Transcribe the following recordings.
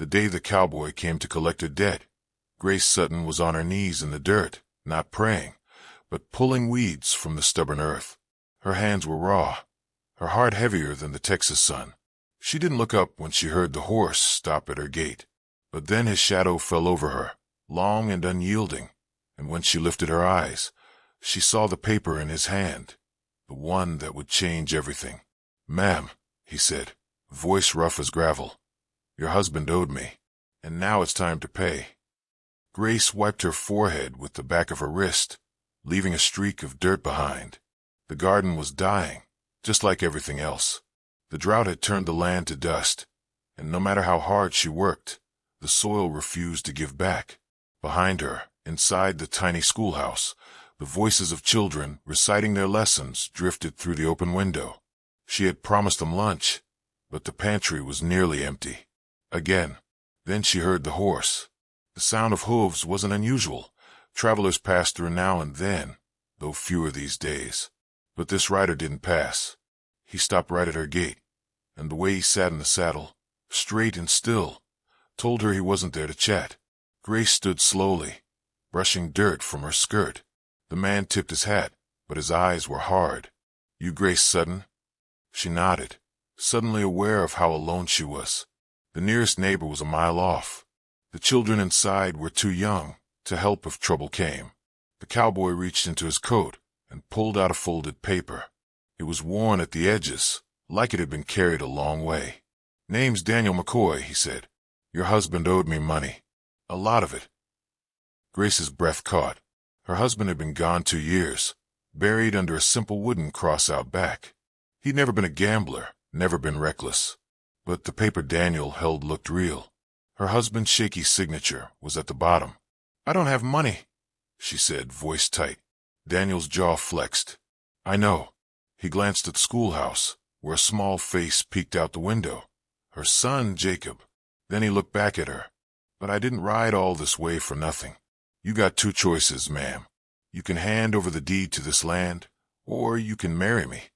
The day the cowboy came to collect her debt, Grace Sutton was on her knees in the dirt, not praying, but pulling weeds from the stubborn earth. Her hands were raw, her heart heavier than the Texas sun. She didn't look up when she heard the horse stop at her gate, but then his shadow fell over her, long and unyielding, and when she lifted her eyes, she saw the paper in his hand, the one that would change everything. "Ma'am," he said, voice rough as gravel, "your husband owed me, and now it's time to pay." Grace wiped her forehead with the back of her wrist, leaving a streak of dirt behind. The garden was dying, just like everything else. The drought had turned the land to dust, and no matter how hard she worked, the soil refused to give back. Behind her, inside the tiny schoolhouse, the voices of children reciting their lessons drifted through the open window. She had promised them lunch, but the pantry was nearly empty. Again. Then she heard the horse. The sound of hooves wasn't unusual. Travelers passed through now and then, though fewer these days. But this rider didn't pass. He stopped right at her gate, and the way he sat in the saddle, straight and still, told her he wasn't there to chat. Grace stood slowly, brushing dirt from her skirt. The man tipped his hat, but his eyes were hard. "You Grace Sutton?" She nodded, suddenly aware of how alone she was. The nearest neighbor was a mile off. The children inside were too young to help if trouble came. The cowboy reached into his coat and pulled out a folded paper. It was worn at the edges, like it had been carried a long way. "Name's Daniel McCoy," he said. "Your husband owed me money. A lot of it." Grace's breath caught. Her husband had been gone 2 years, buried under a simple wooden cross out back. He'd never been a gambler, never been reckless. But the paper Daniel held looked real. Her husband's shaky signature was at the bottom. "I don't have money," she said, voice tight. Daniel's jaw flexed. "I know." He glanced at the schoolhouse, where a small face peeked out the window. Her son, Jacob. Then he looked back at her. "But I didn't ride all this way for nothing. You got 2 choices, ma'am. You can hand over the deed to this land, or you can marry me."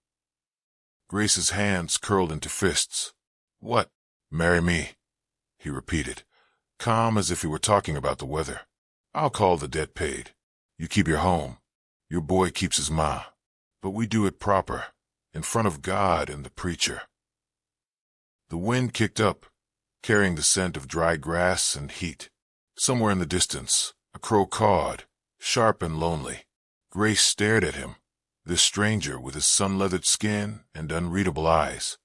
Grace's hands curled into fists. "What? Marry me?" he repeated, calm as if he were talking about the weather. "I'll call the debt paid. You keep your home. Your boy keeps his ma. But we do it proper, in front of God and the preacher." The wind kicked up, carrying the scent of dry grass and heat. Somewhere in the distance, a crow cawed, sharp and lonely. Grace stared at him, this stranger with his sun-leathered skin and unreadable eyes.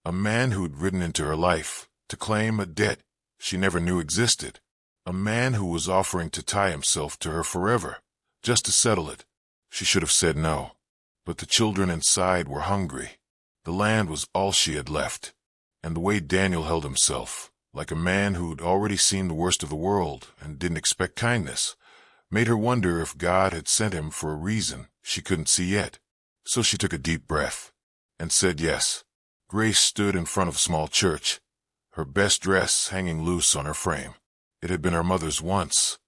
A man who'd ridden into her life to claim a debt she never knew existed. A man who was offering to tie himself to her forever, just to settle it. She should have said no. But the children inside were hungry. The land was all she had left. And the way Daniel held himself, like a man who'd already seen the worst of the world and didn't expect kindness, made her wonder if God had sent him for a reason she couldn't see yet. So she took a deep breath and said yes. Grace stood in front of a small church, her best dress hanging loose on her frame. It had been her mother's once,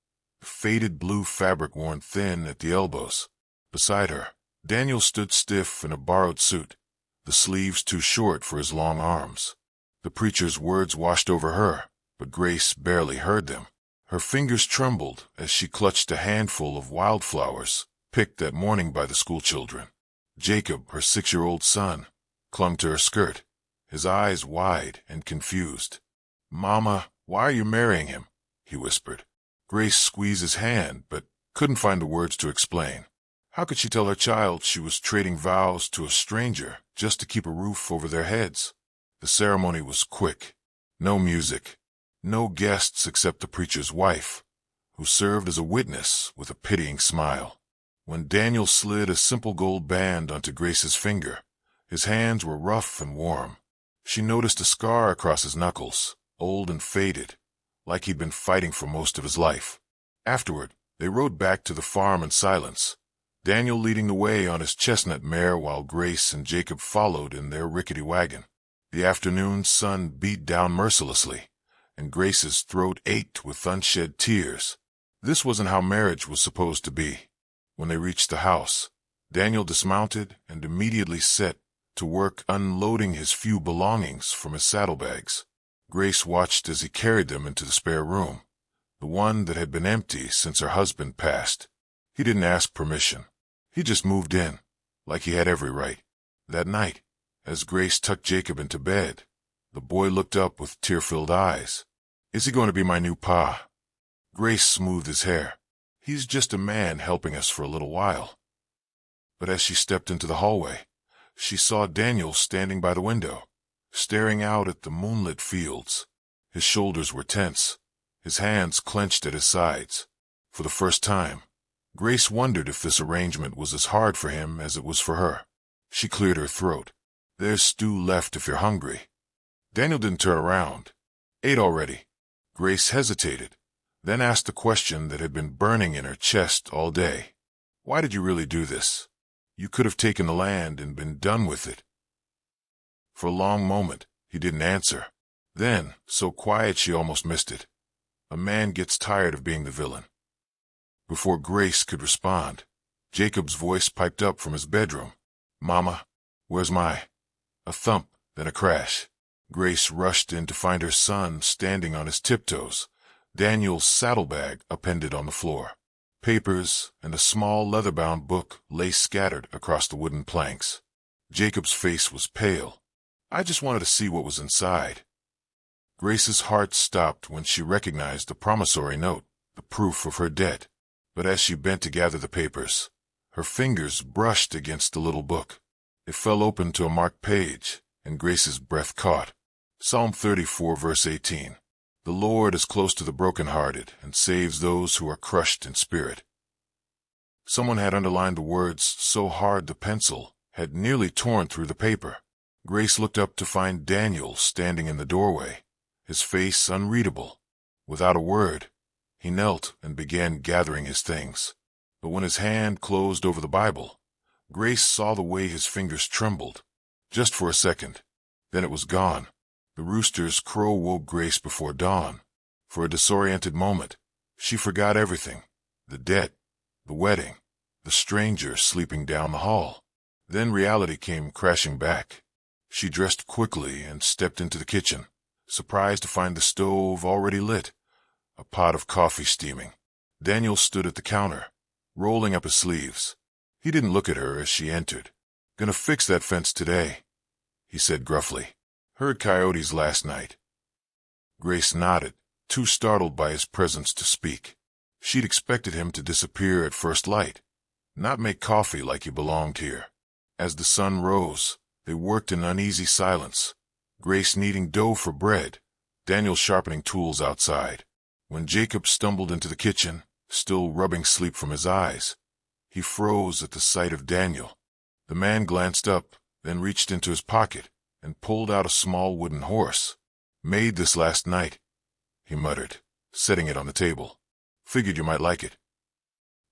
the faded blue fabric worn thin at the elbows. Beside her, Daniel stood stiff in a borrowed suit, the sleeves too short for his long arms. The preacher's words washed over her, but Grace barely heard them. Her fingers trembled as she clutched a handful of wildflowers picked that morning by the schoolchildren. Jacob, her 6-year-old son, clung to her skirt, his eyes wide and confused. "Mama, why are you marrying him?" he whispered. Grace squeezed his hand, but couldn't find the words to explain. How could she tell her child she was trading vows to a stranger just to keep a roof over their heads? The ceremony was quick. No music. No guests except the preacher's wife, who served as a witness with a pitying smile. When Daniel slid a simple gold band onto Grace's finger, his hands were rough and warm. She noticed a scar across his knuckles, old and faded, like he'd been fighting for most of his life. Afterward, they rode back to the farm in silence, Daniel leading the way on his chestnut mare while Grace and Jacob followed in their rickety wagon. The afternoon sun beat down mercilessly, and Grace's throat ached with unshed tears. This wasn't how marriage was supposed to be. When they reached the house, Daniel dismounted and immediately set to work unloading his few belongings from his saddlebags. Grace watched as he carried them into the spare room, the one that had been empty since her husband passed. He didn't ask permission. He just moved in, like he had every right. That night, as Grace tucked Jacob into bed, the boy looked up with tear-filled eyes. "Is he going to be my new pa?" Grace smoothed his hair. "He's just a man helping us for a little while." But as she stepped into the hallway, she saw Daniel standing by the window, staring out at the moonlit fields. His shoulders were tense, his hands clenched at his sides. For the first time, Grace wondered if this arrangement was as hard for him as it was for her. She cleared her throat. "There's stew left if you're hungry." Daniel didn't turn around. "Ate already." Grace hesitated, then asked the question that had been burning in her chest all day. "Why did you really do this? You could have taken the land and been done with it." For a long moment, he didn't answer. Then, so quiet she almost missed it. A man gets tired of being the villain. Before Grace could respond, Jacob's voice piped up from his bedroom. "Mama, where's my—" A thump, then a crash. Grace rushed in to find her son standing on his tiptoes, Daniel's saddlebag appended on the floor. Papers and a small leather-bound book lay scattered across the wooden planks. Jacob's face was pale. "I just wanted to see what was inside." Grace's heart stopped when she recognized the promissory note, the proof of her debt. But as she bent to gather the papers, her fingers brushed against the little book. It fell open to a marked page, and Grace's breath caught. Psalm 34, verse 18. "The Lord is close to the brokenhearted and saves those who are crushed in spirit." Someone had underlined the words so hard the pencil had nearly torn through the paper. Grace looked up to find Daniel standing in the doorway, his face unreadable. Without a word, he knelt and began gathering his things. But when his hand closed over the Bible, Grace saw the way his fingers trembled. Just for a second. Then it was gone. The rooster's crow woke Grace before dawn. For a disoriented moment, she forgot everything. The debt, the wedding, the stranger sleeping down the hall. Then reality came crashing back. She dressed quickly and stepped into the kitchen, surprised to find the stove already lit, a pot of coffee steaming. Daniel stood at the counter, rolling up his sleeves. He didn't look at her as she entered. "Gonna fix that fence today," he said gruffly. "Heard coyotes last night." Grace nodded, too startled by his presence to speak. She'd expected him to disappear at first light, not make coffee like he belonged here. As the sun rose, they worked in uneasy silence, Grace kneading dough for bread, Daniel sharpening tools outside. When Jacob stumbled into the kitchen, still rubbing sleep from his eyes, he froze at the sight of Daniel. The man glanced up, then reached into his pocket and pulled out a small wooden horse. "Made this last night," he muttered, setting it on the table. "Figured you might like it."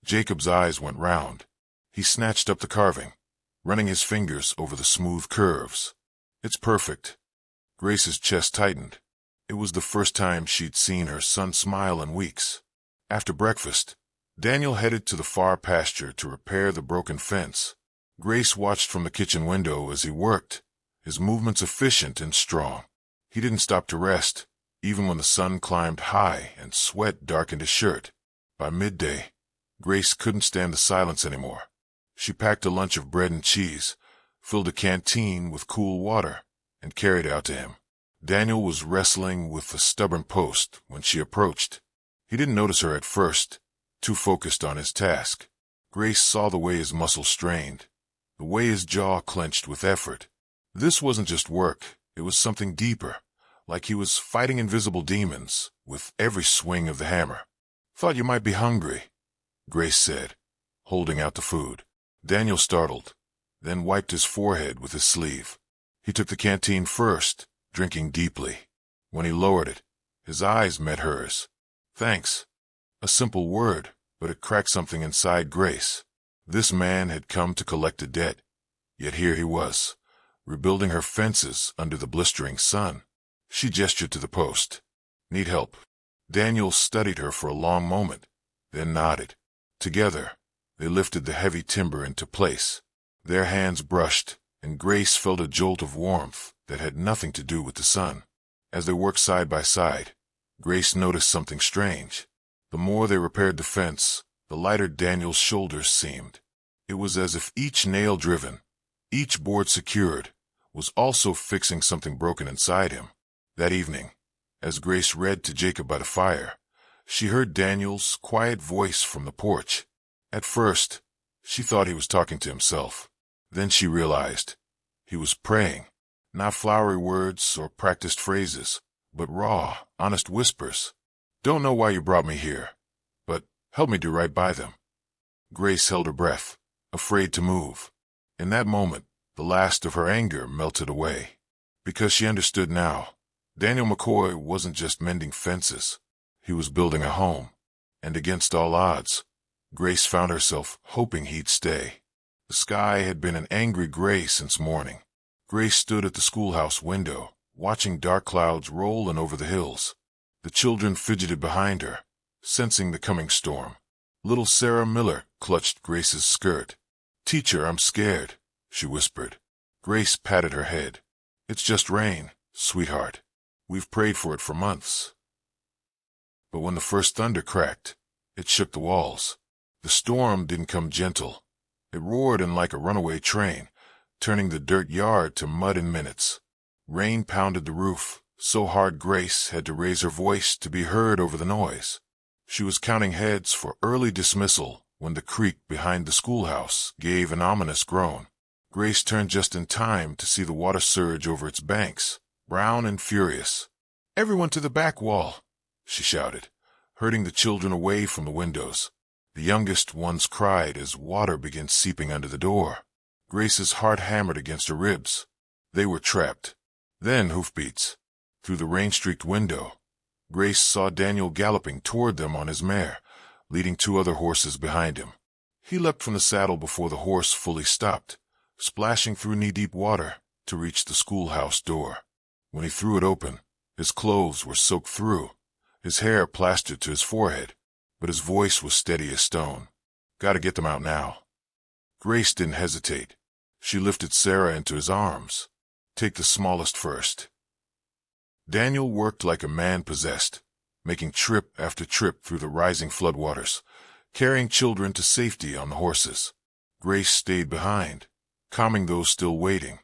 Jacob's eyes went round. He snatched up the carving, running his fingers over the smooth curves. "It's perfect." Grace's chest tightened. It was the first time she'd seen her son smile in weeks. After breakfast, Daniel headed to the far pasture to repair the broken fence. Grace watched from the kitchen window as he worked, his movements efficient and strong. He didn't stop to rest, even when the sun climbed high and sweat darkened his shirt. By midday, Grace couldn't stand the silence anymore. She packed a lunch of bread and cheese, filled a canteen with cool water, and carried it out to him. Daniel was wrestling with a stubborn post when she approached. He didn't notice her at first, too focused on his task. Grace saw the way his muscles strained, the way his jaw clenched with effort. This wasn't just work, it was something deeper, like he was fighting invisible demons with every swing of the hammer. "Thought you might be hungry," Grace said, holding out the food. Daniel startled, then wiped his forehead with his sleeve. He took the canteen first, drinking deeply. When he lowered it, his eyes met hers. "Thanks." A simple word, but it cracked something inside Grace. This man had come to collect a debt, yet here he was, rebuilding her fences under the blistering sun. She gestured to the post. "Need help?" Daniel studied her for a long moment, then nodded. Together, they lifted the heavy timber into place. Their hands brushed, and Grace felt a jolt of warmth that had nothing to do with the sun. As they worked side by side, Grace noticed something strange. The more they repaired the fence, the lighter Daniel's shoulders seemed. It was as if each nail driven, each board secured, was also fixing something broken inside him. That evening, as Grace read to Jacob by the fire, she heard Daniel's quiet voice from the porch. At first, she thought he was talking to himself. Then she realized he was praying, not flowery words or practiced phrases, but raw, honest whispers. "Don't know why you brought me here, but help me do right by them." Grace held her breath, afraid to move. In that moment, the last of her anger melted away, because she understood now. Daniel McCoy wasn't just mending fences. He was building a home, and against all odds, Grace found herself hoping he'd stay. The sky had been an angry gray since morning. Grace stood at the schoolhouse window, watching dark clouds roll in over the hills. The children fidgeted behind her, sensing the coming storm. Little Sarah Miller clutched Grace's skirt. "Teacher, I'm scared," she whispered. Grace patted her head. "It's just rain, sweetheart. We've prayed for it for months." But when the first thunder cracked, it shook the walls. The storm didn't come gentle. It roared in like a runaway train, turning the dirt yard to mud in minutes. Rain pounded the roof, so hard Grace had to raise her voice to be heard over the noise. She was counting heads for early dismissal when the creek behind the schoolhouse gave an ominous groan. Grace turned just in time to see the water surge over its banks, brown and furious. "Everyone to the back wall," she shouted, herding the children away from the windows. The youngest ones cried as water began seeping under the door. Grace's heart hammered against her ribs. They were trapped. Then hoofbeats. Through the rain-streaked window, Grace saw Daniel galloping toward them on his mare, leading 2 other horses behind him. He leapt from the saddle before the horse fully stopped, splashing through knee-deep water to reach the schoolhouse door. When he threw it open, his clothes were soaked through, his hair plastered to his forehead, but his voice was steady as stone. "Gotta get them out now." Grace didn't hesitate. She lifted Sarah into his arms. "Take the smallest first." Daniel worked like a man possessed, making trip after trip through the rising floodwaters, carrying children to safety on the horses. Grace stayed behind, calming those still waiting,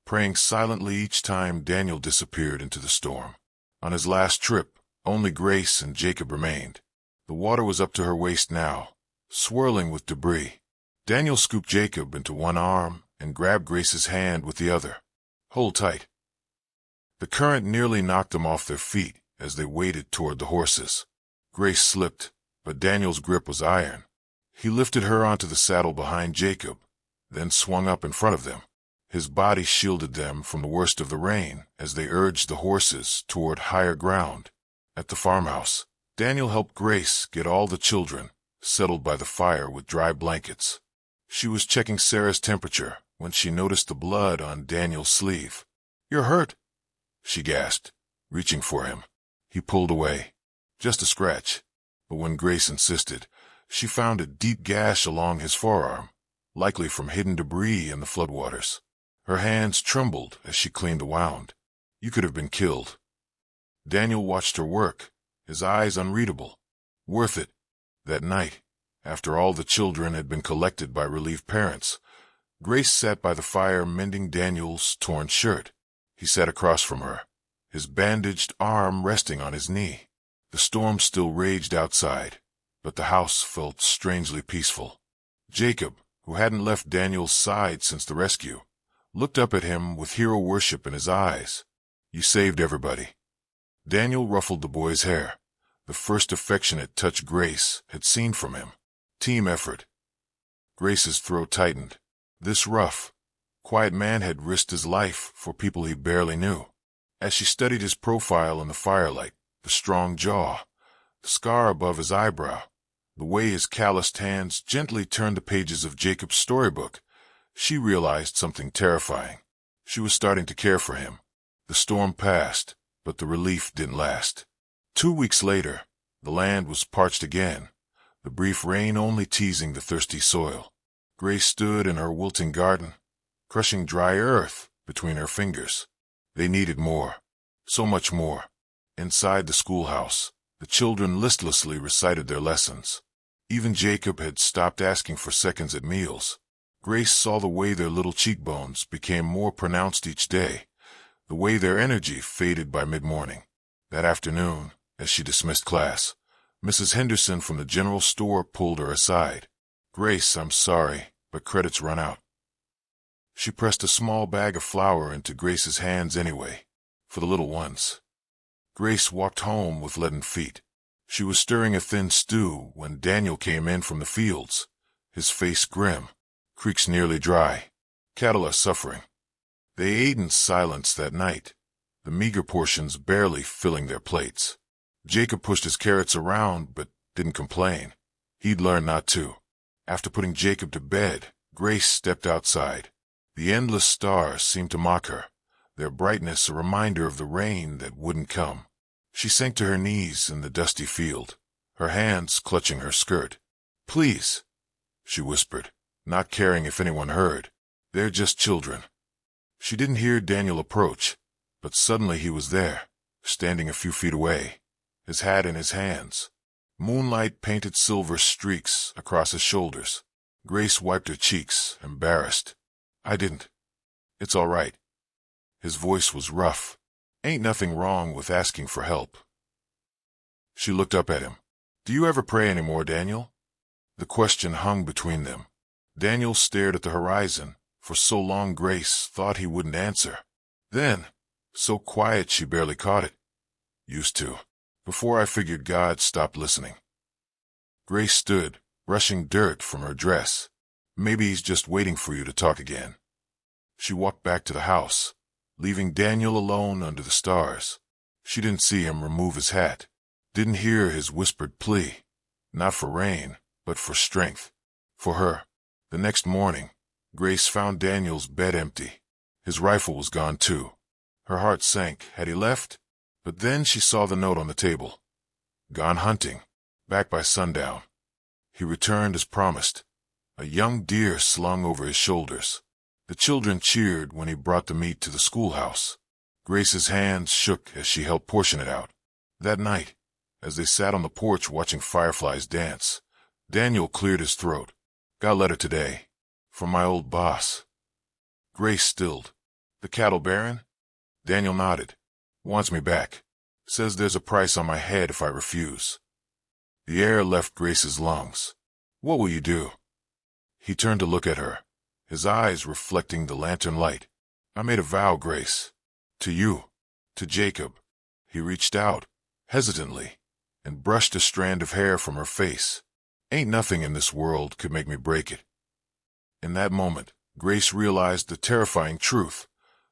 praying silently each time Daniel disappeared into the storm. On his last trip, only Grace and Jacob remained. The water was up to her waist now, swirling with debris. Daniel scooped Jacob into one arm and grabbed Grace's hand with the other. "Hold tight." The current nearly knocked them off their feet as they waded toward the horses. Grace slipped, but Daniel's grip was iron. He lifted her onto the saddle behind Jacob, then swung up in front of them. His body shielded them from the worst of the rain as they urged the horses toward higher ground. At the farmhouse, Daniel helped Grace get all the children settled by the fire with dry blankets. She was checking Sarah's temperature when she noticed the blood on Daniel's sleeve. "You're hurt," she gasped, reaching for him. He pulled away. "Just a scratch." But when Grace insisted, she found a deep gash along his forearm, likely from hidden debris in the floodwaters. Her hands trembled as she cleaned the wound. "You could have been killed." Daniel watched her work, his eyes unreadable. Worth it. That night, after all the children had been collected by relieved parents, Grace sat by the fire mending Daniel's torn shirt. He sat across from her, his bandaged arm resting on his knee. The storm still raged outside, but the house felt strangely peaceful. Jacob, who hadn't left Daniel's side since the rescue, looked up at him with hero worship in his eyes. "You saved everybody." Daniel ruffled the boy's hair, the first affectionate touch Grace had seen from him. Team effort. Grace's throat tightened. This rough, quiet man had risked his life for people he barely knew. As she studied his profile in the firelight, the strong jaw, the scar above his eyebrow, the way his calloused hands gently turned the pages of Jacob's storybook, she realized something terrifying. She was starting to care for him. The storm passed, but the relief didn't last. 2 weeks later, the land was parched again, the brief rain only teasing the thirsty soil. Grace stood in her wilting garden, crushing dry earth between her fingers. They needed more. So much more. Inside the schoolhouse, the children listlessly recited their lessons. Even Jacob had stopped asking for seconds at meals. Grace saw the way their little cheekbones became more pronounced each day, the way their energy faded by mid-morning. That afternoon, as she dismissed class, Mrs. Henderson from the general store pulled her aside. "Grace, I'm sorry, but credits run out." She pressed a small bag of flour into Grace's hands anyway, for the little ones. Grace walked home with leaden feet. She was stirring a thin stew when Daniel came in from the fields, his face grim, creeks nearly dry. Cattle are suffering. They ate in silence that night, the meager portions barely filling their plates. Jacob pushed his carrots around but didn't complain. He'd learned not to. After putting Jacob to bed, Grace stepped outside. The endless stars seemed to mock her, their brightness a reminder of the rain that wouldn't come. She sank to her knees in the dusty field, her hands clutching her skirt. "Please," she whispered, not caring if anyone heard. "They're just children." She didn't hear Daniel approach, but suddenly he was there, standing a few feet away, his hat in his hands. Moonlight painted silver streaks across his shoulders. Grace wiped her cheeks, embarrassed. "I didn't. It's all right." His voice was rough. "Ain't nothing wrong with asking for help." She looked up at him. "Do you ever pray anymore, Daniel?" The question hung between them. Daniel stared at the horizon. For so long Grace thought he wouldn't answer. Then, so quiet she barely caught it. "Used to. Before I figured God stopped listening." Grace stood, brushing dirt from her dress. "Maybe he's just waiting for you to talk again." She walked back to the house, leaving Daniel alone under the stars. She didn't see him remove his hat, didn't hear his whispered plea, not for rain, but for strength. For her. The next morning, Grace found Daniel's bed empty. His rifle was gone too. Her heart sank. Had he left? But then she saw the note on the table. "Gone hunting. Back by sundown." He returned as promised, a young deer slung over his shoulders. The children cheered when he brought the meat to the schoolhouse. Grace's hands shook as she helped portion it out. That night, as they sat on the porch watching fireflies dance, Daniel cleared his throat. "Got a letter today. From my old boss." Grace stilled. "The cattle baron?" Daniel nodded. "Wants me back. Says there's a price on my head if I refuse." The air left Grace's lungs. "What will you do?" He turned to look at her, his eyes reflecting the lantern light. "I made a vow, Grace. To you. To Jacob." He reached out, hesitantly, and brushed a strand of hair from her face. "Ain't nothing in this world could make me break it." In that moment, Grace realized the terrifying truth.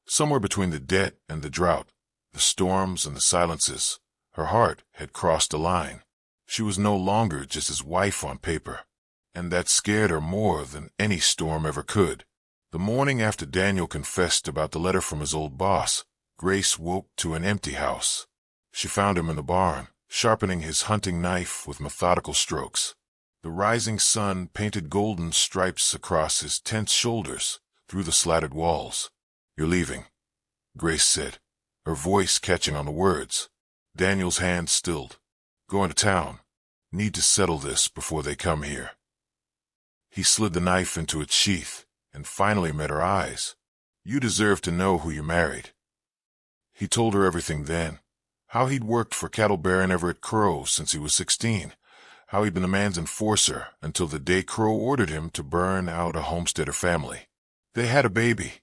Somewhere between the debt and the drought, the storms and the silences, her heart had crossed a line. She was no longer just his wife on paper. And that scared her more than any storm ever could. The morning after Daniel confessed about the letter from his old boss, Grace woke to an empty house. She found him in the barn, sharpening his hunting knife with methodical strokes. The rising sun painted golden stripes across his tense shoulders through the slatted walls. "You're leaving," Grace said, her voice catching on the words. Daniel's hand stilled. "Going to town. Need to settle this before they come here." He slid the knife into its sheath and finally met her eyes. "You deserve to know who you married." He told her everything then. How he'd worked for Cattle Baron Everett Crow since he was 16. How he'd been the man's enforcer until the day Crow ordered him to burn out a homesteader family. "They had a baby,"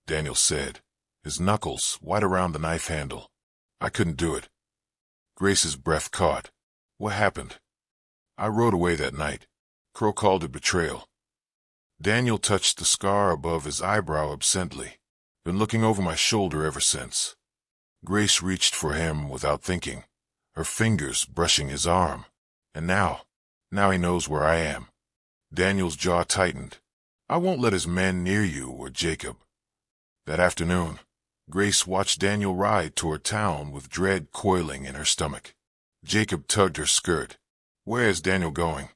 Daniel said, his knuckles white around the knife handle. "I couldn't do it." Grace's breath caught. "What happened?" "I rode away that night. Crow called it betrayal." Daniel touched the scar above his eyebrow absently. "Been looking over my shoulder ever since." Grace reached for him without thinking, her fingers brushing his arm. "And now he knows where I am." Daniel's jaw tightened. "I won't let his men near you or Jacob." That afternoon, Grace watched Daniel ride toward town with dread coiling in her stomach. Jacob tugged her skirt. "Where is Daniel going?"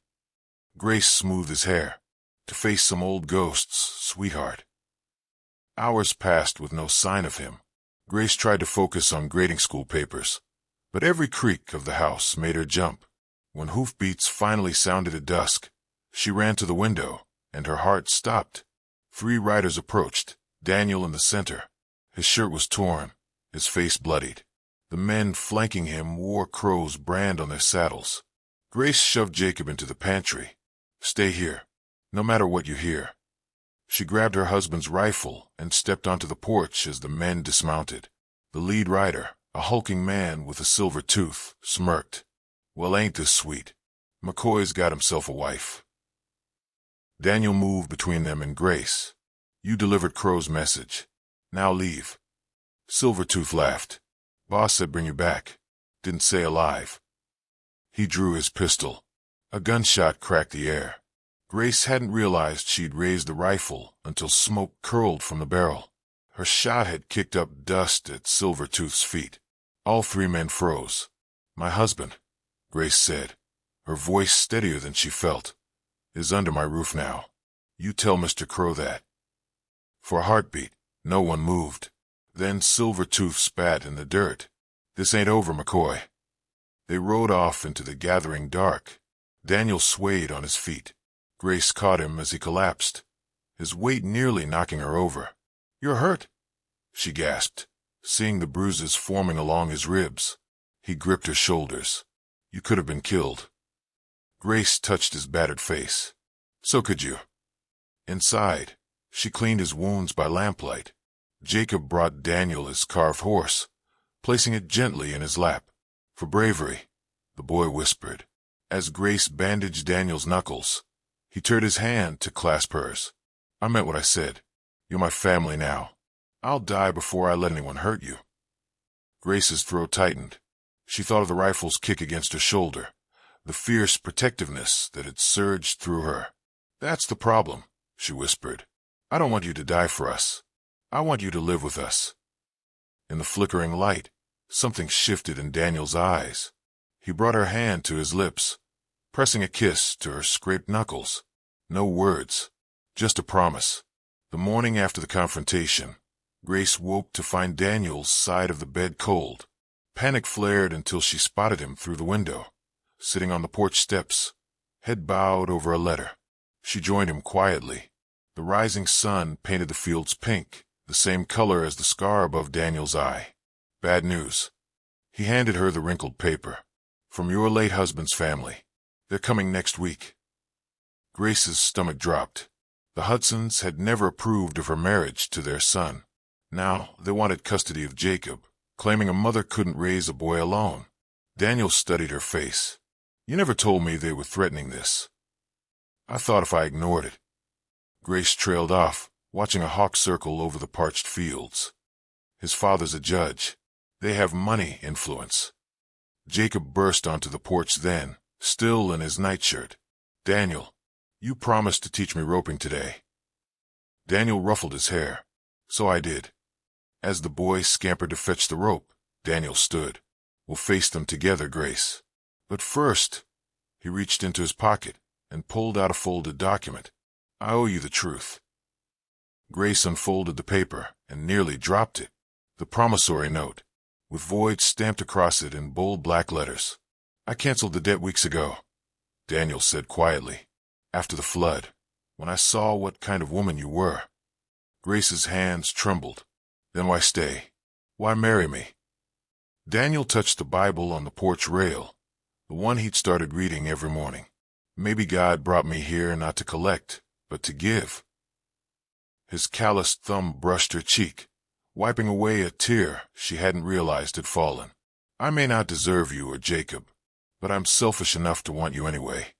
Grace smoothed his hair. "To face some old ghosts, sweetheart." Hours passed with no sign of him. Grace tried to focus on grading school papers, but every creak of the house made her jump. When hoofbeats finally sounded at dusk, she ran to the window, and her heart stopped. 3 riders approached, Daniel in the center. His shirt was torn, his face bloodied. The men flanking him wore Crow's brand on their saddles. Grace shoved Jacob into the pantry. "Stay here, no matter what you hear." She grabbed her husband's rifle and stepped onto the porch as the men dismounted. The lead rider, a hulking man with a silver tooth, smirked. "Well, ain't this sweet? McCoy's got himself a wife." Daniel moved between them and Grace. "You delivered Crow's message. Now leave." Silvertooth laughed. "Boss said bring you back. Didn't say alive." He drew his pistol. A gunshot cracked the air. Grace hadn't realized she'd raised the rifle until smoke curled from the barrel. Her shot had kicked up dust at Silvertooth's feet. All 3 men froze. "My husband," Grace said, her voice steadier than she felt, "is under my roof now. You tell Mr. Crow that." For a heartbeat, no one moved. Then Silvertooth spat in the dirt. "This ain't over, McCoy." They rode off into the gathering dark. Daniel swayed on his feet. Grace caught him as he collapsed, his weight nearly knocking her over. "You're hurt," she gasped, seeing the bruises forming along his ribs. He gripped her shoulders. "You could have been killed." Grace touched his battered face. "So could you." Inside, she cleaned his wounds by lamplight. Jacob brought Daniel his carved horse, placing it gently in his lap. "For bravery," the boy whispered. As Grace bandaged Daniel's knuckles, he turned his hand to clasp hers. "I meant what I said. You're my family now. I'll die before I let anyone hurt you." Grace's throat tightened. She thought of the rifle's kick against her shoulder, the fierce protectiveness that had surged through her. "That's the problem," she whispered. "I don't want you to die for us. I want you to live with us." In the flickering light, something shifted in Daniel's eyes. He brought her hand to his lips, pressing a kiss to her scraped knuckles. No words, just a promise. The morning after the confrontation, Grace woke to find Daniel's side of the bed cold. Panic flared until she spotted him through the window, sitting on the porch steps, head bowed over a letter. She joined him quietly. The rising sun painted the fields pink, the same color as the scar above Daniel's eye. "Bad news." He handed her the wrinkled paper. "From your late husband's family. They're coming next week." Grace's stomach dropped. The Hudsons had never approved of her marriage to their son. Now they wanted custody of Jacob, claiming a mother couldn't raise a boy alone. Daniel studied her face. "You never told me they were threatening this." "I thought if I ignored it." Grace trailed off, watching a hawk circle over the parched fields. "His father's a judge. They have money influence." Jacob burst onto the porch then, still in his nightshirt. "Daniel, you promised to teach me roping today." Daniel ruffled his hair. "So I did." As the boy scampered to fetch the rope, Daniel stood. "We'll face them together, Grace. But first," he reached into his pocket and pulled out a folded document. "I owe you the truth." Grace unfolded the paper and nearly dropped it. The promissory note, with void stamped across it in bold black letters. "I canceled the debt weeks ago," Daniel said quietly. "After the flood, when I saw what kind of woman you were." Grace's hands trembled. "Then why stay? Why marry me?" Daniel touched the Bible on the porch rail, the one he'd started reading every morning. "Maybe God brought me here not to collect, but to give." His calloused thumb brushed her cheek, wiping away a tear she hadn't realized had fallen. "I may not deserve you or Jacob, but I'm selfish enough to want you anyway."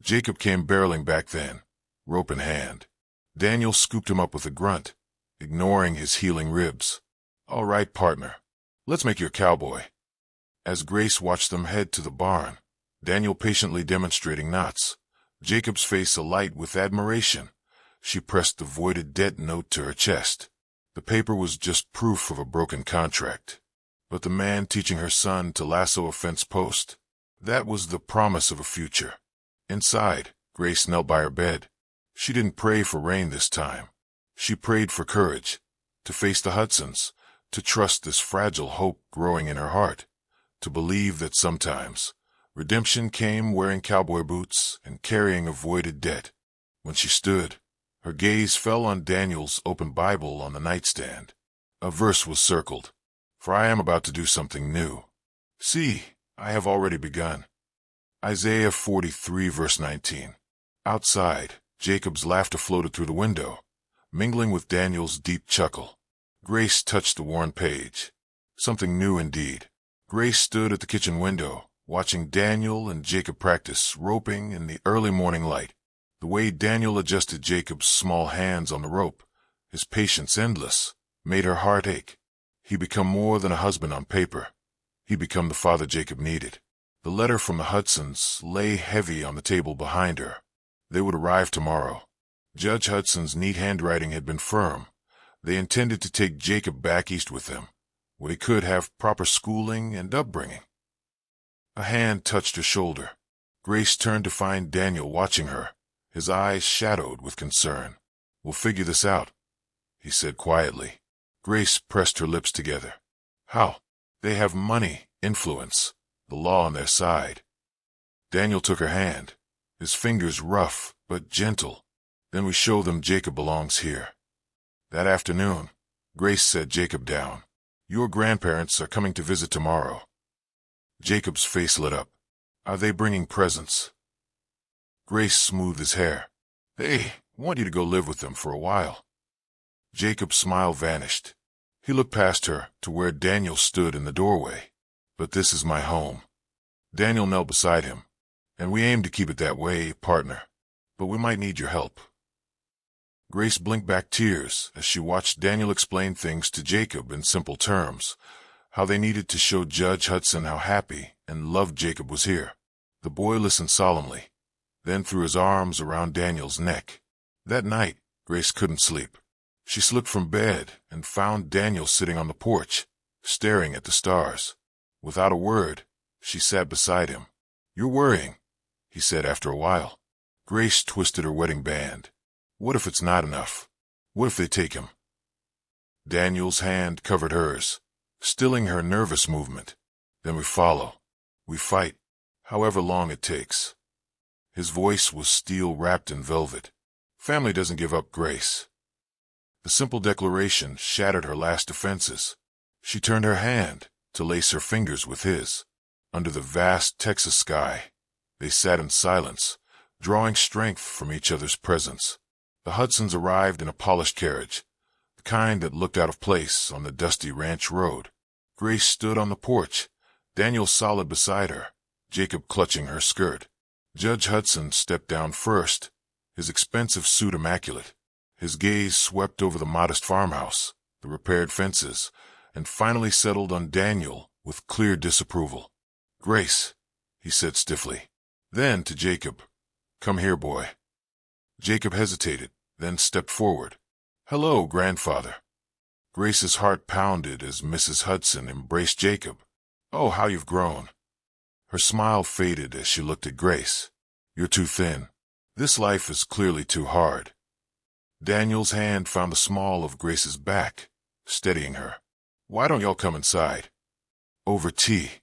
Jacob came barreling back then, rope in hand. Daniel scooped him up with a grunt, ignoring his healing ribs. "All right, partner. Let's make you a cowboy." As Grace watched them head to the barn, Daniel patiently demonstrating knots, Jacob's face alight with admiration, she pressed the voided debt note to her chest. The paper was just proof of a broken contract. But the man teaching her son to lasso a fence post, that was the promise of a future. Inside, Grace knelt by her bed. She didn't pray for rain this time. She prayed for courage, to face the Hudsons, to trust this fragile hope growing in her heart, to believe that sometimes redemption came wearing cowboy boots and carrying a voided debt. When she stood, her gaze fell on Daniel's open Bible on the nightstand. A verse was circled, "For I am about to do something new. See, I have already begun." Isaiah 43 verse 19. Outside, Jacob's laughter floated through the window, mingling with Daniel's deep chuckle. Grace touched the worn page. Something new indeed. Grace stood at the kitchen window, watching Daniel and Jacob practice roping in the early morning light. The way Daniel adjusted Jacob's small hands on the rope, his patience endless, made her heart ache. He become more than a husband on paper. He become the father Jacob needed. The letter from the Hudsons lay heavy on the table behind her. They would arrive tomorrow. Judge Hudson's neat handwriting had been firm. They intended to take Jacob back east with them, where he could have proper schooling and upbringing. A hand touched her shoulder. Grace turned to find Daniel watching her, his eyes shadowed with concern. "We'll figure this out," he said quietly. Grace pressed her lips together. "How?" "They have money, influence, the law on their side." Daniel took her hand, his fingers rough but gentle. "Then we show them Jacob belongs here." That afternoon, Grace sat Jacob down. "Your grandparents are coming to visit tomorrow." Jacob's face lit up. "Are they bringing presents?" Grace smoothed his hair. "They want you to go live with them for a while." Jacob's smile vanished. He looked past her to where Daniel stood in the doorway. "But this is my home." Daniel knelt beside him. "And we aim to keep it that way, partner. But we might need your help." Grace blinked back tears as she watched Daniel explain things to Jacob in simple terms, how they needed to show Judge Hudson how happy and loved Jacob was here. The boy listened solemnly, then threw his arms around Daniel's neck. That night, Grace couldn't sleep. She slipped from bed and found Daniel sitting on the porch, staring at the stars. Without a word, she sat beside him. "You're worrying," he said after a while. Grace twisted her wedding band. "What if it's not enough? What if they take him?" Daniel's hand covered hers, stilling her nervous movement. "Then we follow. We fight, however long it takes." His voice was steel wrapped in velvet. "Family doesn't give up, Grace." The simple declaration shattered her last defenses. She turned her hand to lace her fingers with his. Under the vast Texas sky, they sat in silence, drawing strength from each other's presence. The Hudsons arrived in a polished carriage, the kind that looked out of place on the dusty ranch road. Grace stood on the porch, Daniel solid beside her, Jacob clutching her skirt. Judge Hudson stepped down first, his expensive suit immaculate. His gaze swept over the modest farmhouse, the repaired fences, and finally settled on Daniel with clear disapproval. "Grace," he said stiffly. Then to Jacob, "Come here, boy." Jacob hesitated, then stepped forward. "Hello, grandfather." Grace's heart pounded as Mrs. Hudson embraced Jacob. "Oh, how you've grown." Her smile faded as she looked at Grace. "You're too thin. This life is clearly too hard." Daniel's hand found the small of Grace's back, steadying her. "Why don't y'all come inside?" Over tea,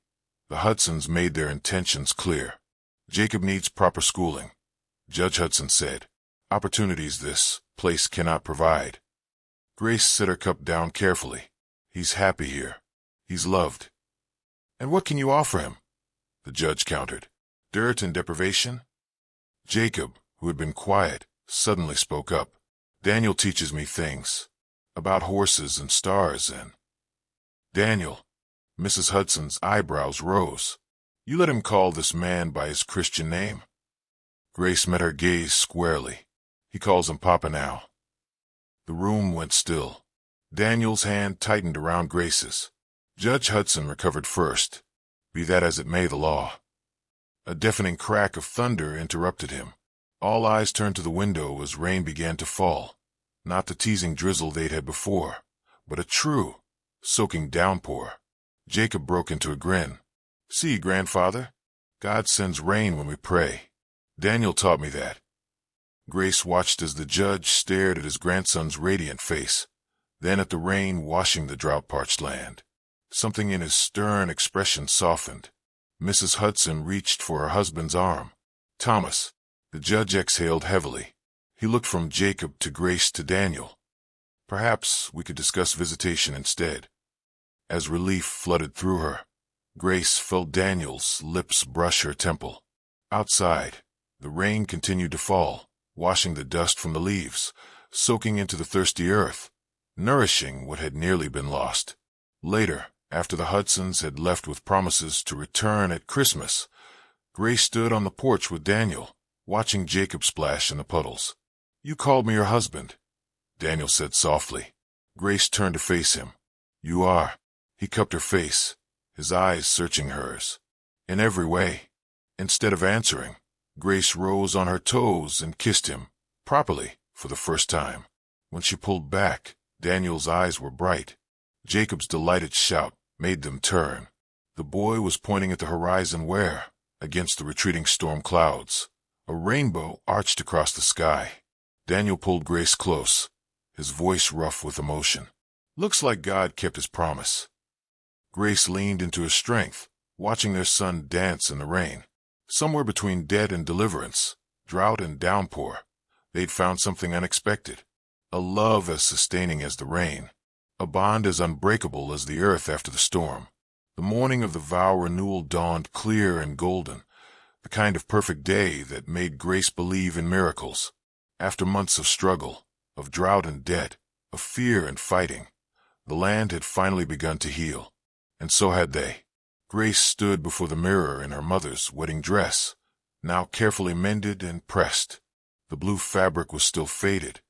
the Hudsons made their intentions clear. "Jacob needs proper schooling," Judge Hudson said. "Opportunities this place cannot provide." Grace set her cup down carefully. "He's happy here. He's loved." "And what can you offer him?" the judge countered. "Dirt and deprivation?" Jacob, who had been quiet, suddenly spoke up. "Daniel teaches me things about horses and stars and—" "Daniel," Mrs. Hudson's eyebrows rose. "You let him call this man by his Christian name?" Grace met her gaze squarely. "He calls him Papa now." The room went still. Daniel's hand tightened around Grace's. Judge Hudson recovered first. Be that as it may, the law. A deafening crack of thunder interrupted him. All eyes turned to the window as rain began to fall. Not the teasing drizzle they'd had before, but a true, soaking downpour. Jacob broke into a grin. "See, grandfather, God sends rain when we pray. Daniel taught me that." Grace watched as the judge stared at his grandson's radiant face. then at the rain washing the drought-parched land. Something in his stern expression softened. Mrs. Hudson reached for her husband's arm. "Thomas." The judge exhaled heavily. He looked from Jacob to Grace to Daniel. "Perhaps we could discuss visitation instead." As relief flooded through her, Grace felt Daniel's lips brush her temple. Outside, the rain continued to fall, washing the dust from the leaves, soaking into the thirsty earth, nourishing what had nearly been lost. Later, after the Hudsons had left with promises to return at Christmas, Grace stood on the porch with Daniel, watching Jacob splash in the puddles. "You called me your husband," Daniel said softly. Grace turned to face him. "You are." He cupped her face, his eyes searching hers. "In every way." Instead of answering, Grace rose on her toes and kissed him, properly, for the first time. When she pulled back, Daniel's eyes were bright. Jacob's delighted shout made them turn. The boy was pointing at the horizon where, against the retreating storm clouds, a rainbow arched across the sky. Daniel pulled Grace close, his voice rough with emotion. "Looks like God kept his promise." Grace leaned into his strength, watching their son dance in the rain. Somewhere between death and deliverance, drought and downpour, they'd found something unexpected. A love as sustaining as the rain. A bond as unbreakable as the earth after the storm. The morning of the vow renewal dawned clear and golden, the kind of perfect day that made Grace believe in miracles. After months of struggle, of drought and debt, of fear and fighting, the land had finally begun to heal. And so had they. Grace stood before the mirror in her mother's wedding dress, now carefully mended and pressed. The blue fabric was still faded,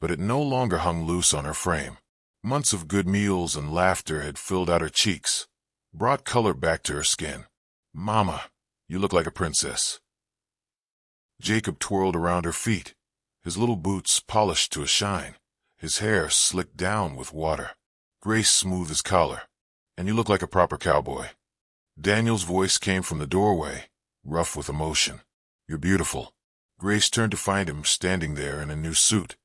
but it no longer hung loose on her frame. Months of good meals and laughter had filled out her cheeks, brought color back to her skin. "Mama, you look like a princess." Jacob twirled around her feet, his little boots polished to a shine, his hair slicked down with water. Grace smoothed his collar. "And you look like a proper cowboy." Daniel's voice came from the doorway, rough with emotion. "You're beautiful." Grace turned to find him standing there in a new suit,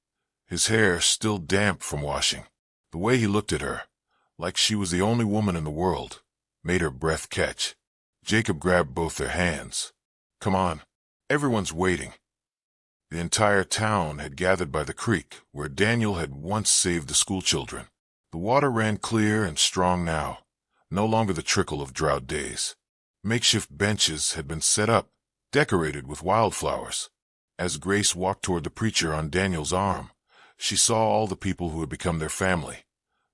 his hair still damp from washing. The way he looked at her, like she was the only woman in the world, made her breath catch. Jacob grabbed both their hands. "Come on. Everyone's waiting." The entire town had gathered by the creek where Daniel had once saved the schoolchildren. The water ran clear and strong now, no longer the trickle of drought days. Makeshift benches had been set up, decorated with wildflowers. As Grace walked toward the preacher on Daniel's arm, she saw all the people who had become their family.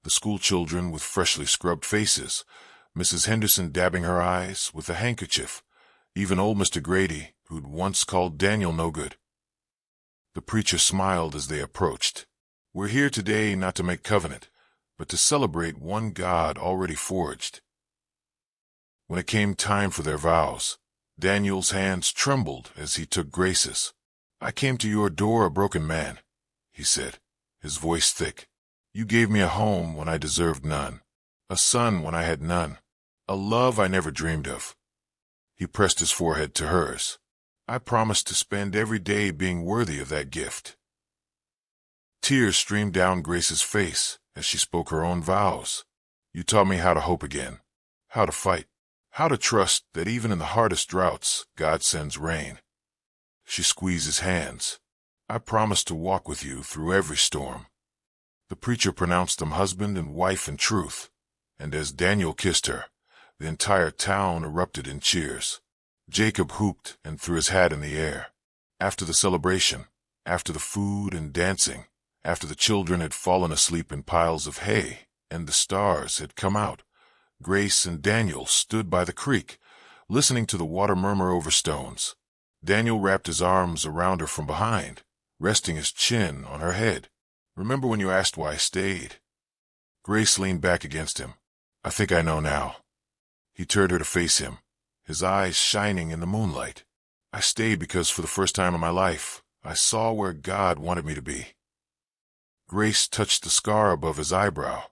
The schoolchildren with freshly scrubbed faces, Mrs. Henderson dabbing her eyes with a handkerchief, even old Mr. Grady, who'd once called Daniel no good. The preacher smiled as they approached. "We're here today not to make covenant, but to celebrate one God already forged." When it came time for their vows, Daniel's hands trembled as he took Grace's. "I came to your door a broken man," he said, his voice thick. "You gave me a home when I deserved none, a son when I had none, a love I never dreamed of." He pressed his forehead to hers. "I promised to spend every day being worthy of that gift." Tears streamed down Grace's face as she spoke her own vows. "You taught me how to hope again, how to fight, how to trust that even in the hardest droughts, God sends rain." She squeezed his hands. "I promise to walk with you through every storm." The preacher pronounced them husband and wife in truth, and as Daniel kissed her, the entire town erupted in cheers. Jacob whooped and threw his hat in the air. After the celebration, after the food and dancing, after the children had fallen asleep in piles of hay and the stars had come out, Grace and Daniel stood by the creek, listening to the water murmur over stones. Daniel wrapped his arms around her from behind, resting his chin on her head. "Remember when you asked why I stayed?" Grace leaned back against him. "I think I know now." He turned her to face him, his eyes shining in the moonlight. "I stayed because for the first time in my life, I saw where God wanted me to be." Grace touched the scar above his eyebrow,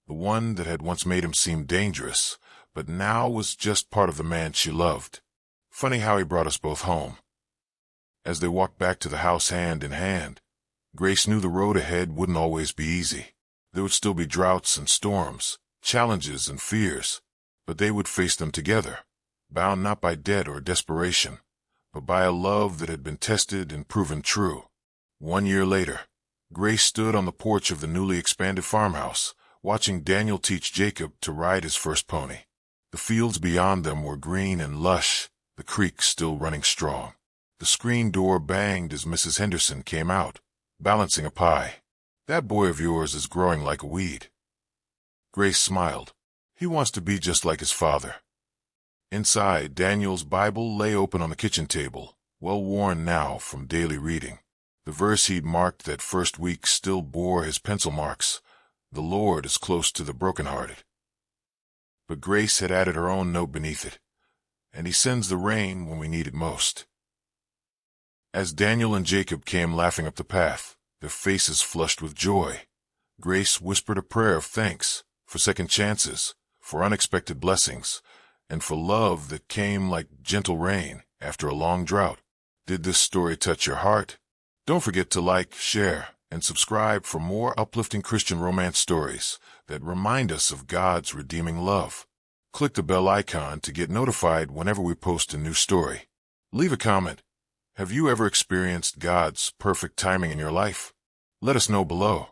the one that had once made him seem dangerous, but now was just part of the man she loved. Funny how he brought us both home. As they walked back to the house hand in hand, Grace knew the road ahead wouldn't always be easy. There would still be droughts and storms, challenges and fears, but they would face them together, bound not by debt or desperation, but by a love that had been tested and proven true. 1 year later, Grace stood on the porch of the newly expanded farmhouse, watching Daniel teach Jacob to ride his first pony. The fields beyond them were green and lush, the creek still running strong. The screen door banged as Mrs. Henderson came out, balancing a pie. "That boy of yours is growing like a weed." Grace smiled. "He wants to be just like his father." Inside, Daniel's Bible lay open on the kitchen table, well worn now from daily reading. The verse he'd marked that first week still bore his pencil marks. "The Lord is close to the brokenhearted." But Grace had added her own note beneath it, "And he sends the rain when we need it most." As Daniel and Jacob came laughing up the path, their faces flushed with joy, Grace whispered a prayer of thanks for second chances, for unexpected blessings, and for love that came like gentle rain after a long drought. Did this story touch your heart? Don't forget to like, share, and subscribe for more uplifting Christian romance stories that remind us of God's redeeming love. Click the bell icon to get notified whenever we post a new story. Leave a comment. Have you ever experienced God's perfect timing in your life? Let us know below.